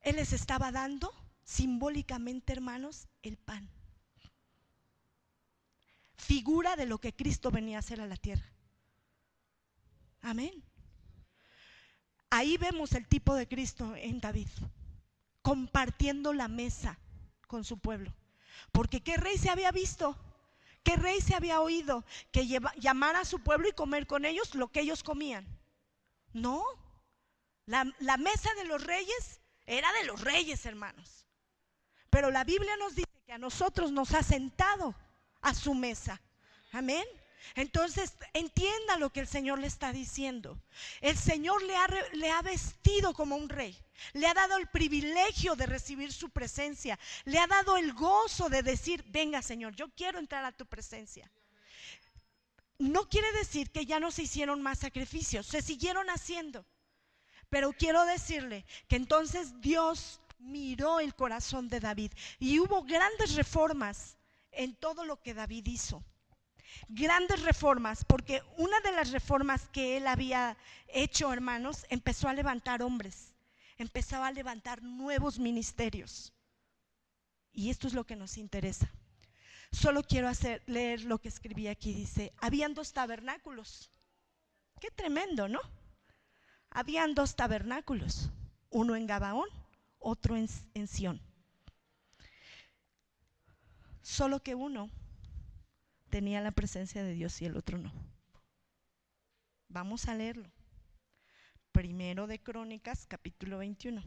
Él les estaba dando simbólicamente, hermanos, el pan, figura de lo que Cristo venía a hacer a la tierra. Amén. Ahí vemos el tipo de Cristo en David, compartiendo la mesa con su pueblo. Porque ¿qué rey se había visto? ¿Qué rey se había oído que llamara a su pueblo y comer con ellos lo que ellos comían? No, la mesa de los reyes era de los reyes, hermanos. Pero la Biblia nos dice que a nosotros nos ha sentado a su mesa. Amén. Entonces entienda lo que el Señor le está diciendo. El Señor le ha vestido como un rey, le ha dado el privilegio de recibir su presencia, le ha dado el gozo de decir: venga, Señor, yo quiero entrar a tu presencia. No quiere decir que ya no se hicieron más sacrificios, se siguieron haciendo, pero quiero decirle que entonces Dios miró el corazón de David y hubo grandes reformas en todo lo que David hizo. Grandes reformas, porque una de las reformas que él había hecho, hermanos, empezó a levantar hombres, empezó a levantar nuevos ministerios. Y esto es lo que nos interesa. Solo quiero leer lo que escribí aquí. Dice: habían dos tabernáculos. Qué tremendo, ¿no? Habían dos tabernáculos, uno en Gabaón, otro en Sión. Solo que uno tenía la presencia de Dios y el otro no. Vamos a leerlo. Primero de Crónicas, capítulo 21.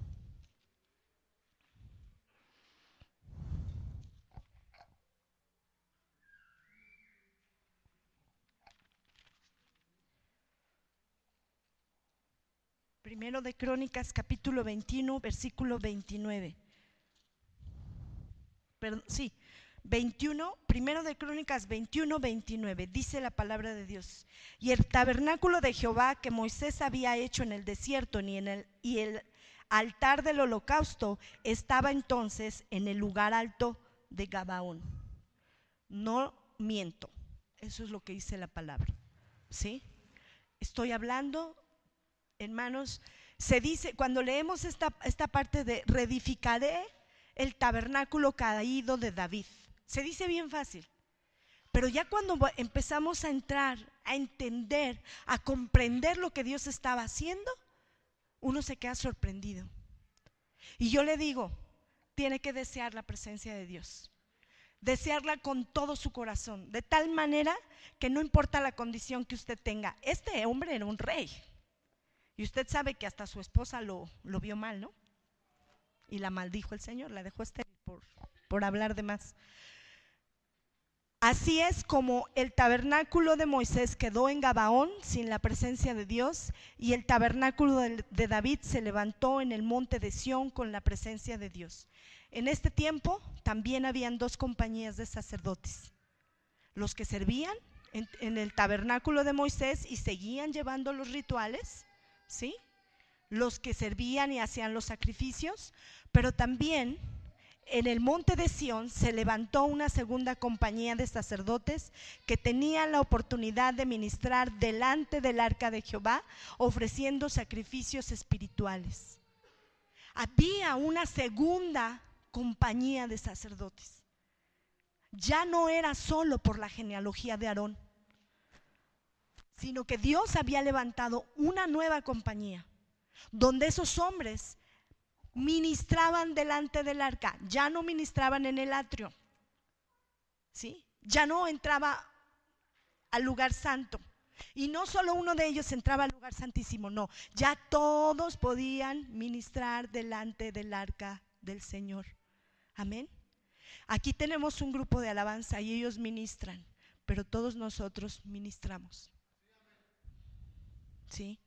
Primero de Crónicas, capítulo 21, versículo 29. perdón, sí, 21, primero de Crónicas 21, 29, dice la palabra de Dios. Y el tabernáculo de Jehová que Moisés había hecho en el desierto y el altar del holocausto estaba entonces en el lugar alto de Gabaón. No miento, eso es lo que dice la palabra, ¿sí? Estoy hablando, hermanos, se dice, cuando leemos esta parte de reedificaré el tabernáculo caído de David, se dice bien fácil, pero ya cuando empezamos a entrar, a entender, a comprender lo que Dios estaba haciendo, uno se queda sorprendido. Y yo le digo, tiene que desear la presencia de Dios, desearla con todo su corazón, de tal manera que no importa la condición que usted tenga. Este hombre era un rey, y usted sabe que hasta su esposa lo vio mal, ¿no? Y la maldijo el Señor, la dejó estéril por hablar de más. Así es como el tabernáculo de Moisés quedó en Gabaón sin la presencia de Dios, y el tabernáculo de David se levantó en el monte de Sión con la presencia de Dios. En este tiempo también habían dos compañías de sacerdotes: los que servían en el tabernáculo de Moisés y seguían llevando los rituales, ¿sí? Los que servían y hacían los sacrificios, pero también en el monte de Sión se levantó una segunda compañía de sacerdotes que tenían la oportunidad de ministrar delante del arca de Jehová, ofreciendo sacrificios espirituales. Había una segunda compañía de sacerdotes. Ya no era solo por la genealogía de Aarón, sino que Dios había levantado una nueva compañía, donde esos hombres ministraban delante del arca. Ya no ministraban en el atrio, ¿sí? Ya no entraba al lugar santo, y no solo uno de ellos entraba al lugar santísimo, no, ya todos podían ministrar delante del arca del Señor. Amén. Aquí tenemos un grupo de alabanza y ellos ministran, pero todos nosotros ministramos, ¿sí?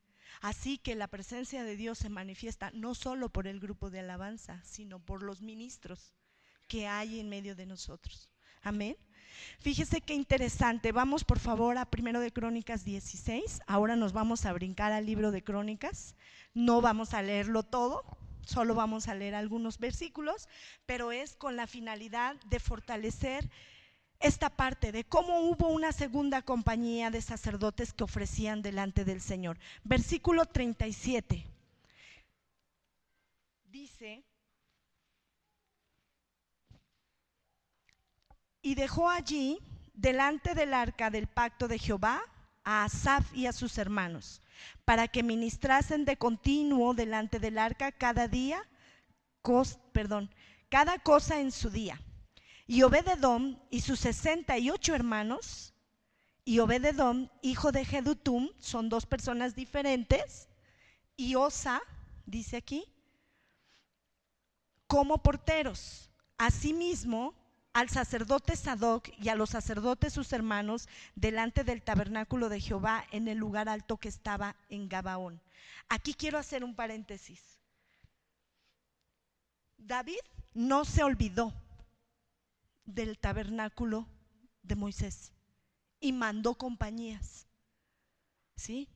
Así que la presencia de Dios se manifiesta no solo por el grupo de alabanza, sino por los ministros que hay en medio de nosotros. Amén. Fíjese qué interesante. Vamos por favor a 1 de Crónicas 16. Ahora nos vamos a brincar al libro de Crónicas. No vamos a leerlo todo, solo vamos a leer algunos versículos, pero es con la finalidad de fortalecer esta parte de cómo hubo una segunda compañía de sacerdotes que ofrecían delante del Señor. Versículo 37 dice: y dejó allí delante del arca del pacto de Jehová a Asaf y a sus hermanos, para que ministrasen de continuo delante del arca cada cosa en su día. Y Obed-edom y sus 68 hermanos, y Obed-edom, hijo de Jedutum, son dos personas diferentes, y Osa, dice aquí, como porteros. Asimismo, al sacerdote Sadoc y a los sacerdotes sus hermanos delante del tabernáculo de Jehová en el lugar alto que estaba en Gabaón. Aquí quiero hacer un paréntesis. David no se olvidó del tabernáculo de Moisés y mandó compañías, ¿sí?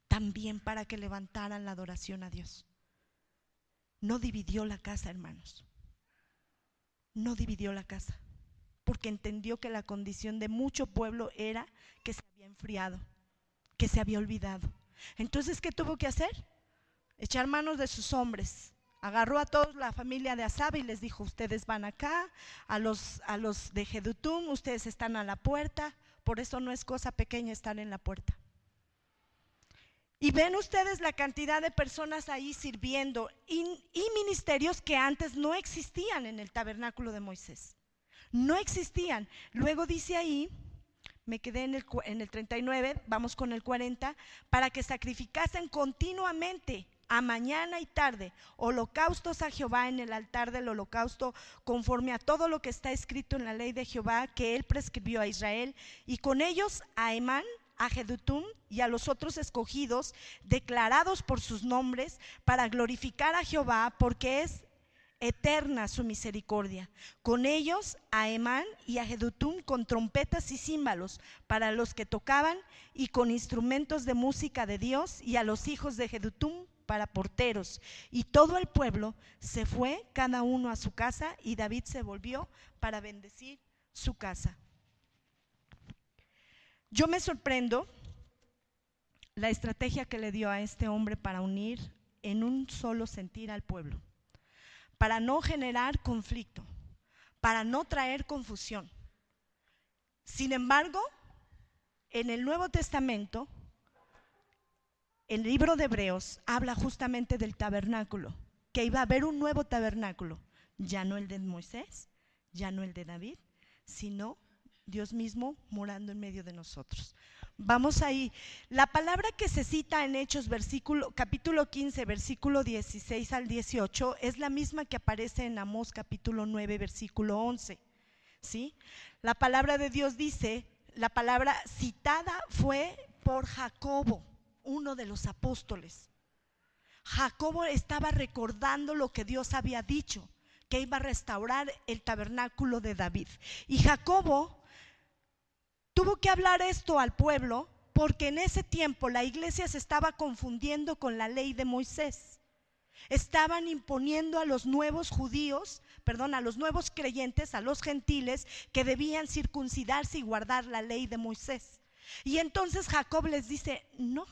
También para que levantaran la adoración a Dios. No dividió la casa, hermanos. No dividió la casa, porque entendió que la condición de mucho pueblo era que se había enfriado, que se había olvidado. Entonces, ¿qué tuvo que hacer? Echar manos de sus hombres. Agarró a toda la familia de Asab y les dijo: ustedes van acá, a los de Jedutum, ustedes están a la puerta. Por eso no es cosa pequeña estar en la puerta. Y ven ustedes la cantidad de personas ahí sirviendo y ministerios que antes no existían en el tabernáculo de Moisés. No existían. Luego dice ahí, me quedé en el 39, vamos con el 40, para que sacrificasen continuamente a mañana y tarde holocaustos a Jehová en el altar del holocausto, conforme a todo lo que está escrito en la ley de Jehová que él prescribió a Israel, y con ellos a Emán, a Jedutum y a los otros escogidos, declarados por sus nombres, para glorificar a Jehová, porque es eterna su misericordia. Con ellos a Emán y a Jedutum con trompetas y címbalos para los que tocaban y con instrumentos de música de Dios, y a los hijos de Jedutum para porteros. Y todo el pueblo se fue cada uno a su casa, y David se volvió para bendecir su casa. Yo me sorprendo la estrategia que le dio a este hombre para unir en un solo sentir al pueblo, para no generar conflicto, para no traer confusión. Sin embargo, en el Nuevo Testamento, el libro de Hebreos habla justamente del tabernáculo, que iba a haber un nuevo tabernáculo, ya no el de Moisés, ya no el de David, sino Dios mismo morando en medio de nosotros. Vamos ahí. La palabra que se cita en Hechos capítulo 15, versículo 16 al 18 es la misma que aparece en Amós capítulo 9, versículo 11. ¿Sí? La palabra de Dios dice, la palabra citada fue por Jacobo, uno de los apóstoles. Jacobo estaba recordando lo que Dios había dicho, que iba a restaurar el tabernáculo de David. Y Jacobo tuvo que hablar esto al pueblo porque en ese tiempo la iglesia se estaba confundiendo con la ley de Moisés. Estaban imponiendo a los nuevos a los nuevos creyentes, a los gentiles, que debían circuncidarse y guardar la ley de Moisés. Y entonces Jacob les dice, no,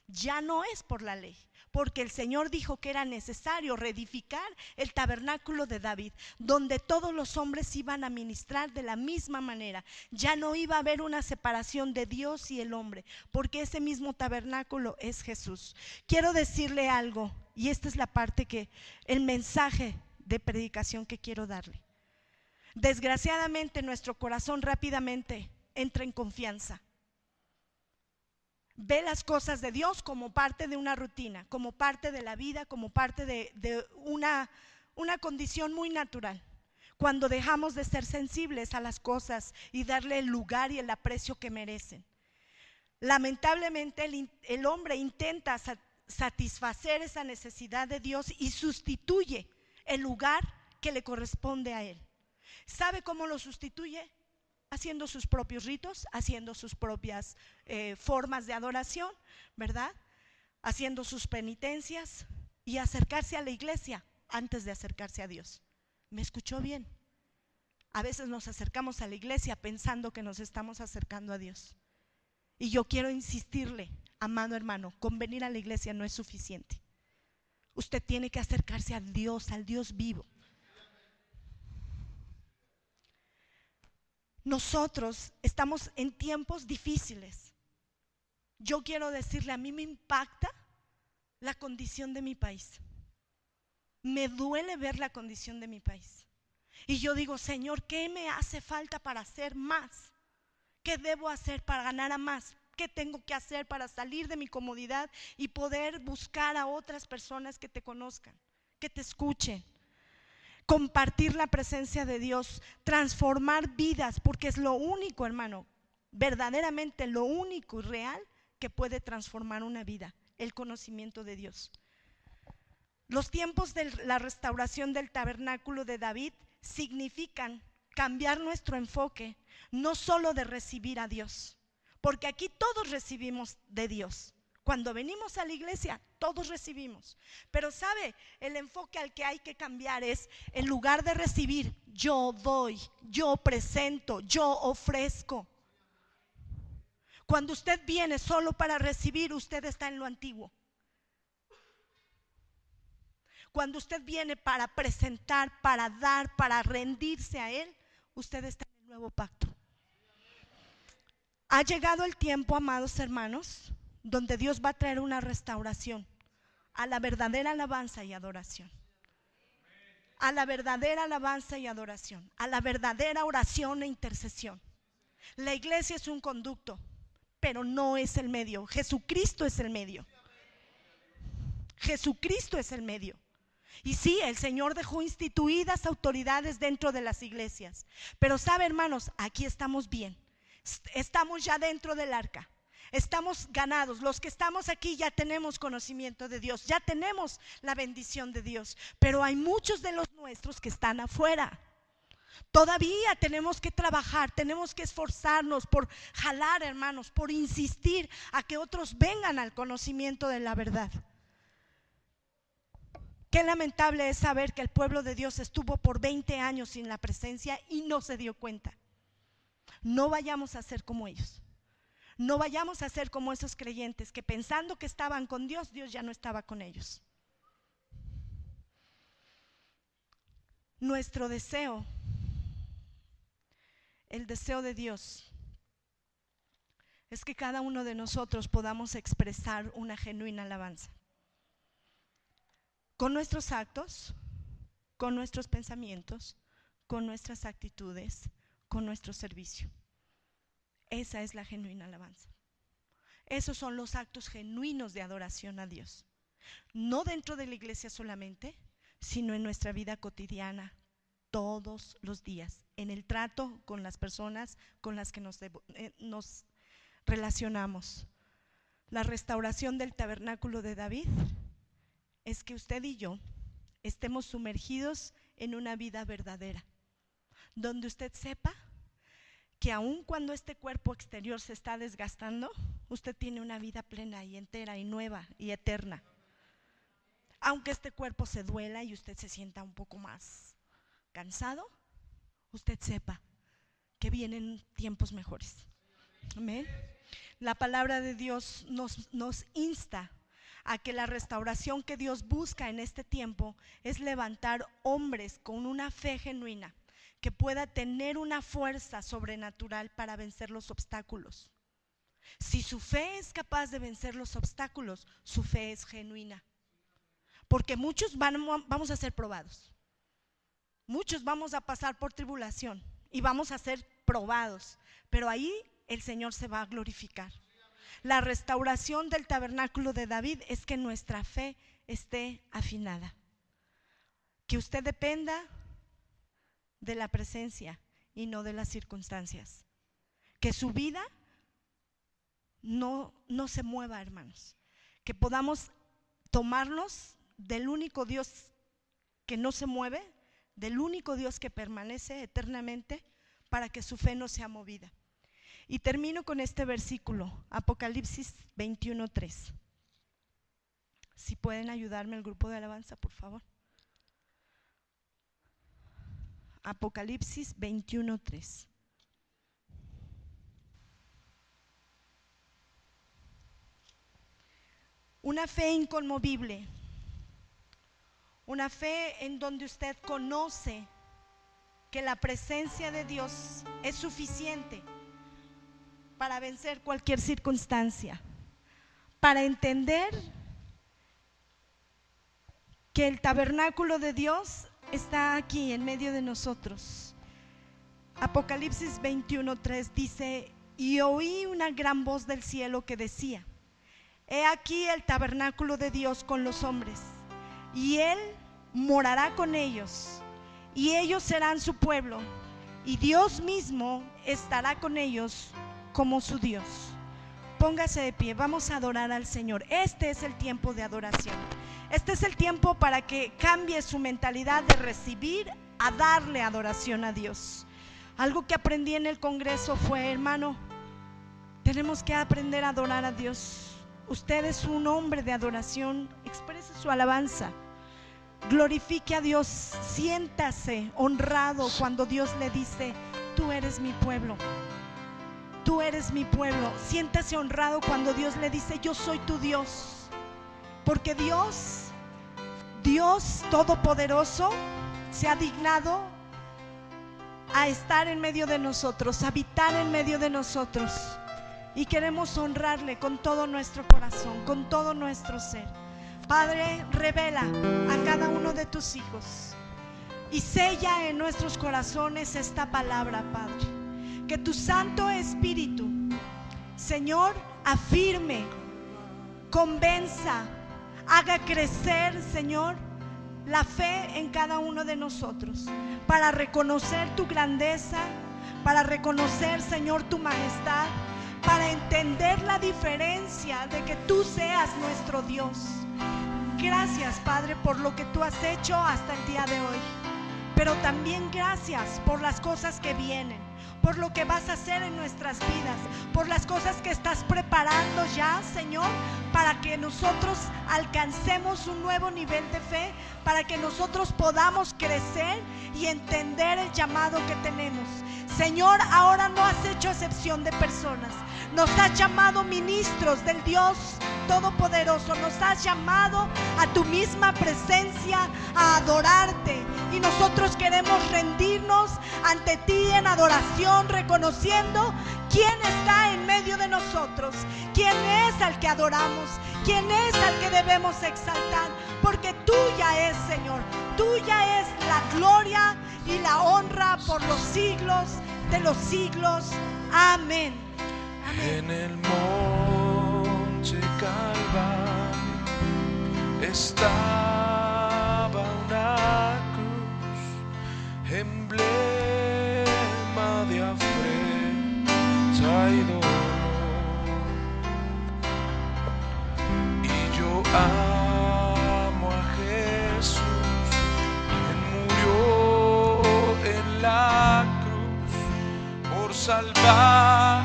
ya no es por la ley, porque el Señor dijo que era necesario reedificar el tabernáculo de David, donde todos los hombres iban a ministrar de la misma manera. Ya no iba a haber una separación de Dios y el hombre, porque ese mismo tabernáculo es Jesús. Quiero decirle algo, y esta es la parte el mensaje de predicación que quiero darle. Desgraciadamente nuestro corazón rápidamente entra en confianza. Ve las cosas de Dios como parte de una rutina, como parte de la vida, como parte de una condición muy natural. Cuando dejamos de ser sensibles a las cosas y darle el lugar y el aprecio que merecen. Lamentablemente el hombre intenta satisfacer esa necesidad de Dios y sustituye el lugar que le corresponde a él. ¿Sabe cómo lo sustituye? Haciendo sus propios ritos, haciendo sus propias formas de adoración, ¿verdad? Haciendo sus penitencias y acercarse a la iglesia antes de acercarse a Dios. ¿Me escuchó bien? A veces nos acercamos a la iglesia pensando que nos estamos acercando a Dios. Y yo quiero insistirle, amado hermano, con venir a la iglesia no es suficiente. Usted tiene que acercarse a Dios, al Dios vivo. Nosotros estamos en tiempos difíciles. Yo quiero decirle, a mí me impacta la condición de mi país. Me duele ver la condición de mi país. Y yo digo, Señor, ¿qué me hace falta para hacer más? ¿Qué debo hacer para ganar a más? ¿Qué tengo que hacer para salir de mi comodidad y poder buscar a otras personas que te conozcan, que te escuchen? Compartir la presencia de Dios, transformar vidas, porque es lo único, hermano, verdaderamente lo único y real que puede transformar una vida, el conocimiento de Dios. Los tiempos de la restauración del tabernáculo de David significan cambiar nuestro enfoque, no solo de recibir a Dios, porque aquí todos recibimos de Dios. Cuando venimos a la iglesia, todos recibimos. Pero ¿sabe? El enfoque al que hay que cambiar es, en lugar de recibir, yo doy, yo presento, yo ofrezco. Cuando usted viene solo para recibir, usted está en lo antiguo. Cuando usted viene para presentar, para dar, para rendirse a Él, usted está en el nuevo pacto. Ha llegado el tiempo, amados hermanos, donde Dios va a traer una restauración a la verdadera alabanza y adoración. A la verdadera alabanza y adoración, a la verdadera oración e intercesión. La iglesia es un conducto, pero no es el medio. Jesucristo es el medio. Jesucristo es el medio. Y sí, el Señor dejó instituidas autoridades dentro de las iglesias. Pero sabe, hermanos, aquí estamos bien. Estamos ya dentro del arca. Estamos ganados. Los que estamos aquí ya tenemos conocimiento de Dios, ya tenemos la bendición de Dios. Pero hay muchos de los nuestros que están afuera. Todavía tenemos que trabajar, tenemos que esforzarnos por jalar, hermanos, por insistir a que otros vengan al conocimiento de la verdad. Qué lamentable es saber que el pueblo de Dios estuvo por 20 años sin la presencia y no se dio cuenta. No vayamos a ser como ellos. No vayamos a ser como esos creyentes que pensando que estaban con Dios, Dios ya no estaba con ellos. Nuestro deseo, el deseo de Dios, es que cada uno de nosotros podamos expresar una genuina alabanza. Con nuestros actos, con nuestros pensamientos, con nuestras actitudes, con nuestro servicio. Esa es la genuina alabanza. Esos son los actos genuinos de adoración a Dios. No dentro de la iglesia solamente, sino en nuestra vida cotidiana, todos los días, en el trato con las personas con las que nos relacionamos. La restauración del tabernáculo de David es que usted y yo estemos sumergidos en una vida verdadera, donde usted sepa que aun cuando este cuerpo exterior se está desgastando, usted tiene una vida plena y entera y nueva y eterna. Aunque este cuerpo se duela y usted se sienta un poco más cansado, usted sepa que vienen tiempos mejores. Amén. La palabra de Dios nos insta a que la restauración que Dios busca en este tiempo es levantar hombres con una fe genuina, que pueda tener una fuerza sobrenatural para vencer los obstáculos. Si su fe es capaz de vencer los obstáculos, su fe es genuina. Porque muchos vamos a ser probados. Muchos vamos a pasar por tribulación y vamos a ser probados. Pero ahí el Señor se va a glorificar. La restauración del tabernáculo de David es que nuestra fe esté afinada. Que usted dependa de la presencia y no de las circunstancias. Que su vida no se mueva, hermanos. Que podamos tomarnos del único Dios que no se mueve, del único Dios que permanece eternamente, para que su fe no sea movida. Y termino con este versículo, Apocalipsis 21:3. Si pueden ayudarme el grupo de alabanza, por favor. Apocalipsis 21:3. Una fe inconmovible, una fe en donde usted conoce que la presencia de Dios es suficiente para vencer cualquier circunstancia, para entender que el tabernáculo de Dios está aquí en medio de nosotros. Apocalipsis 21:3 dice: y oí una gran voz del cielo que decía: he aquí el tabernáculo de Dios con los hombres, y Él morará con ellos, y ellos serán su pueblo, y Dios mismo estará con ellos como su Dios. Póngase de pie, vamos a adorar al Señor. Este es el tiempo de adoración. Este es el tiempo para que cambie su mentalidad de recibir a darle adoración a Dios. Algo que aprendí en el congreso fue, hermano, tenemos que aprender a adorar a Dios. Usted es un hombre de adoración, exprese su alabanza, glorifique a Dios, siéntase honrado cuando Dios le dice: tú eres mi pueblo, tú eres mi pueblo. Siéntase honrado cuando Dios le dice: yo soy tu Dios. Porque Dios Todopoderoso se ha dignado a estar en medio de nosotros, a habitar en medio de nosotros. Y queremos honrarle con todo nuestro corazón, con todo nuestro ser. Padre, revela a cada uno de tus hijos y sella en nuestros corazones esta palabra, Padre. Que tu Santo Espíritu, Señor, afirme, convenza, haga crecer, Señor, la fe en cada uno de nosotros, para reconocer tu grandeza, para reconocer, Señor, tu majestad, para entender la diferencia de que tú seas nuestro Dios. Gracias, Padre, por lo que tú has hecho hasta el día de hoy, pero también gracias por las cosas que vienen, por lo que vas a hacer en nuestras vidas, por las cosas que estás preparando ya, Señor, para que nosotros alcancemos un nuevo nivel de fe, para que nosotros podamos crecer y entender el llamado que tenemos. Señor, ahora no has hecho excepción de personas. Nos has llamado ministros del Dios Todopoderoso. Nos has llamado a tu misma presencia a adorarte. Y nosotros queremos rendirnos ante ti en adoración, reconociendo quién está en medio de nosotros, quién es al que adoramos, quién es al que debemos exaltar, porque tuya es, Señor, tuya es la gloria y la honra por los siglos de los siglos. Amén. En el monte Calvario estaba una cruz, emblema de afrenta y dolor. Y yo amo a Jesús, quien murió en la cruz por salvar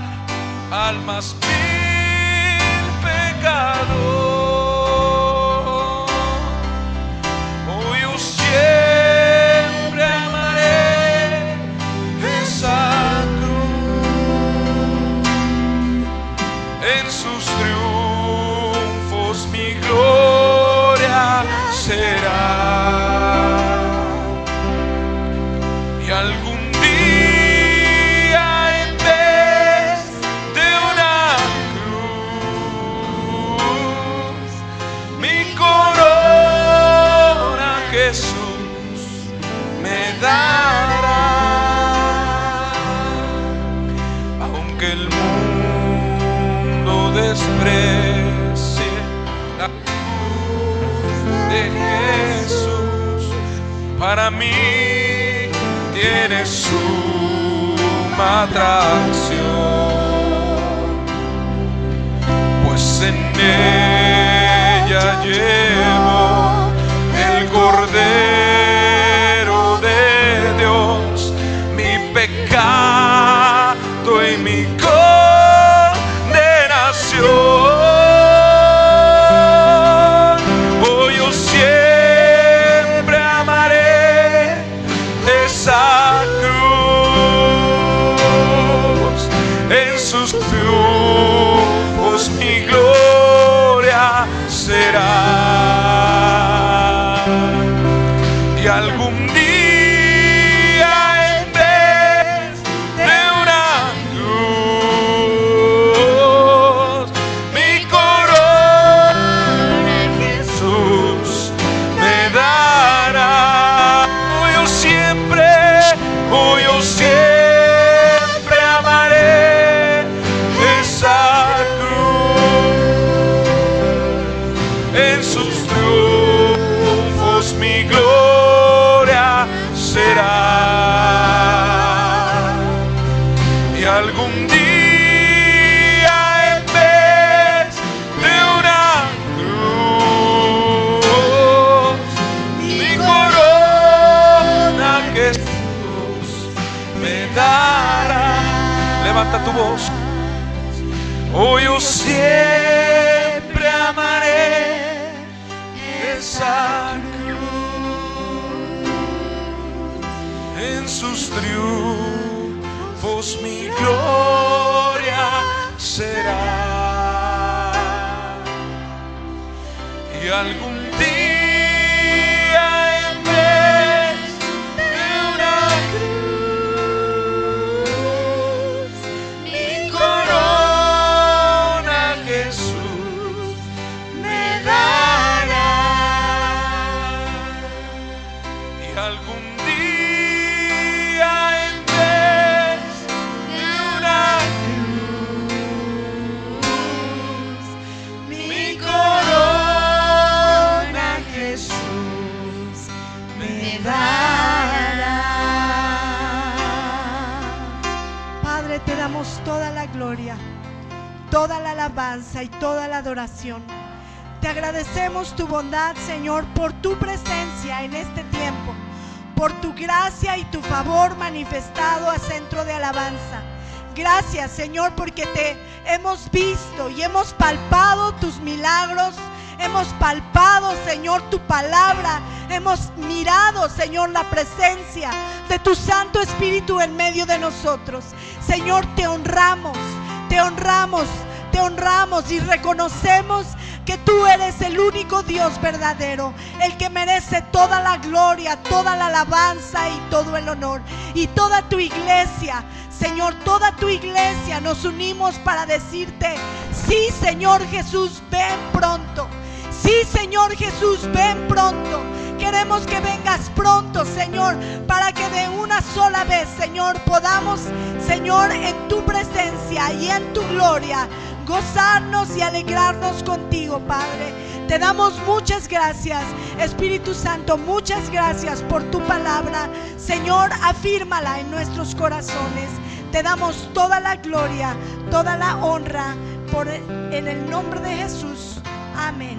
almas mil pecador. Hoy yo siempre amaré esa cruz, en sus triunfos mi gloria será. Y algún Jesús me dará, aunque el mundo desprecie la cruz de Jesús, para mí tiene suma atracción, pues en ella llevo el Cordero de Dios, mi pecado y mi condenación. Hoy yo siempre amaré esa cruz, en sus triunfos mi gloria será. Y algún día en vez de una cruz, mi corona Jesús me dará. Hoy yo siempre amaré esa cruz, en sus triunfos mi gloria será. Y algún día en vez de una cruz, mi corona Jesús me dará. Levanta tu voz. Hoy yo siempre amaré esa cruz, en sus triunfos mi gloria será. Y algún día en vez de una cruz, mi corona Jesús me dará. Y algún día en vez de una cruz, mi corona toda la alabanza y toda la adoración. Te agradecemos tu bondad, Señor, por tu presencia en este tiempo, por tu gracia y tu favor manifestado a Centro de Alabanza. Gracias, Señor, porque te hemos visto y hemos palpado tus milagros. Hemos palpado, Señor, tu palabra. Hemos mirado, Señor, la presencia de tu Santo Espíritu en medio de nosotros. Señor, te honramos, te honramos, te honramos y reconocemos que tú eres el único Dios verdadero, el que merece toda la gloria, toda la alabanza y todo el honor. Y toda tu iglesia, Señor, toda tu iglesia nos unimos para decirte: sí, Señor Jesús, ven pronto. Sí, Señor Jesús, ven pronto. Queremos que vengas pronto, Señor, para que de una sola vez, Señor, podamos, Señor, en tu presencia y en tu gloria, gozarnos y alegrarnos contigo, Padre. Te damos muchas gracias, Espíritu Santo, muchas gracias por tu palabra. Señor, afírmala en nuestros corazones. Te damos toda la gloria, toda la honra, en el nombre de Jesús. Amén.